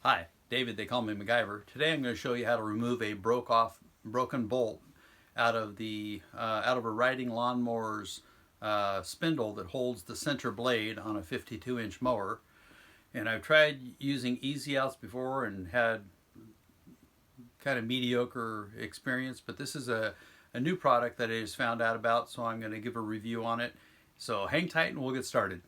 Hi, David, they call me MacGyver. Today I'm going to show you how to remove a broken bolt out of a riding lawnmower's spindle that holds the center blade on a 52-inch mower. And I've tried using easy outs before and had kind of mediocre experience, but this is a new product that I just found out about, so I'm going to give a review on it. So hang tight and we'll get started.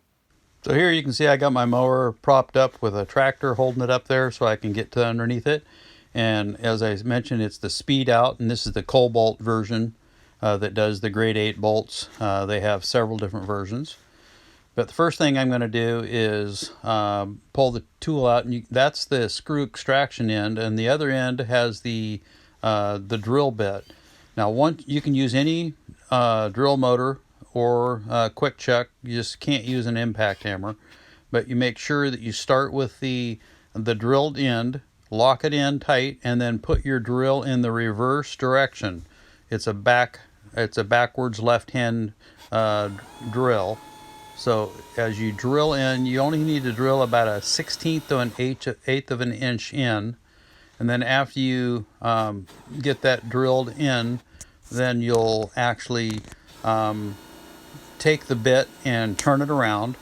So here you can see I got my mower propped up with a tractor holding it up there so I can get to underneath it. And as I mentioned, it's the speed out, and this is the cobalt version that does the grade 8 bolts. They have several different versions. But the first thing I'm going to do is pull the tool out, and that's the screw extraction end, and the other end has the drill bit. Now, you can use any drill motor or quick chuck. You just can't use an impact hammer, but you make sure that you start with the drilled end, lock it in tight, and then put your drill in the reverse direction. It's a backwards left hand drill. So as you drill in, you only need to drill about a 1/16 to an eighth of an inch in, and then after you get that drilled in, then you'll actually take the bit and turn it around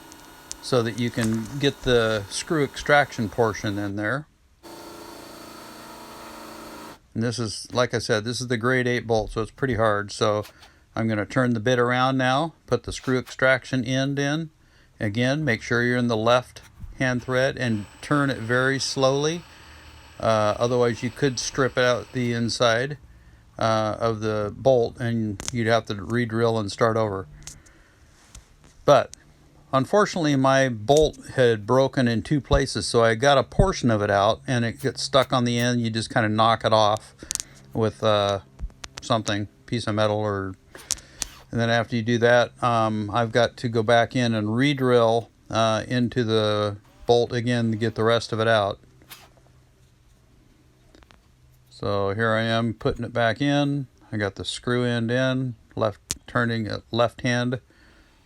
so that you can get the screw extraction portion in there. And this is, like I said, this is the grade 8 bolt, so it's pretty hard. So I'm going to turn the bit around now, put the screw extraction end in. Again, make sure you're in the left hand thread and turn it very slowly. Otherwise you could strip out the inside of the bolt and you'd have to re-drill and start over. But unfortunately my bolt had broken in two places, so I got a portion of it out and it gets stuck on the end. You just kind of knock it off with something, piece of metal, and then after you do that, I've got to go back in and re-drill into the bolt again to get the rest of it out. So here I am putting it back in. I got the screw end in, turning it left hand,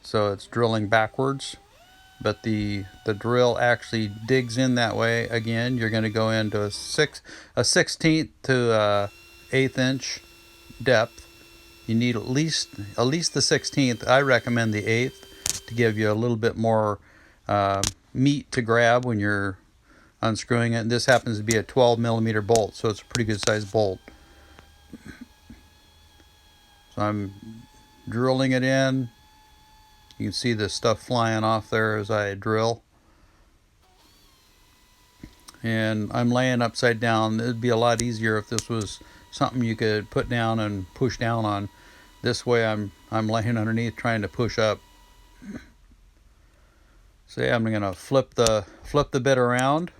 so it's drilling backwards, but the drill actually digs in that way. Again, you're going to go into a 1/16 to 1/8 inch depth. You need at least the 1/16. I recommend the 1/8 to give you a little bit more meat to grab when you're unscrewing it. And this happens to be a 12 millimeter bolt, so it's a pretty good sized bolt. So I'm drilling it in. You can see the stuff flying off there as I drill. And I'm laying upside down. It'd be a lot easier if this was something you could put down and push down on. This way I'm laying underneath trying to push up. So yeah, I'm gonna flip the bit around.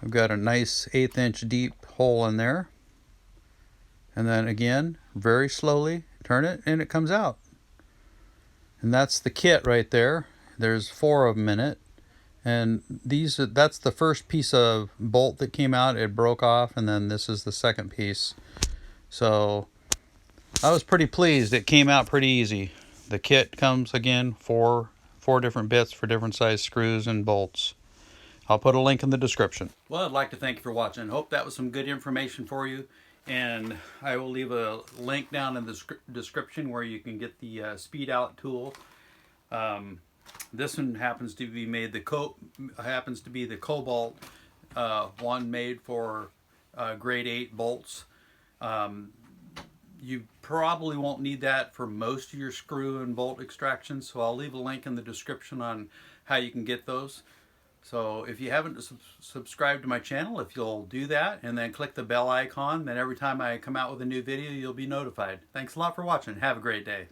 I've got a nice 1/8 inch deep hole in there. And then again, very slowly turn it and it comes out. And that's the kit right there. There's 4 of them in it. And that's the first piece of bolt that came out. It broke off, and then this is the second piece. So I was pretty pleased. It came out pretty easy. The kit comes again four different bits for different size screws and bolts. I'll put a link in the description. Well, I'd like to thank you for watching. Hope that was some good information for you. And I will leave a link down in the description where you can get the speed out tool. This one happens to be made the cobalt one, made for grade 8 bolts. You probably won't need that for most of your screw and bolt extractions, so I'll leave a link in the description on how you can get those. So if you haven't subscribed to my channel, if you'll do that and then click the bell icon, then every time I come out with a new video, you'll be notified. Thanks a lot for watching. Have a great day.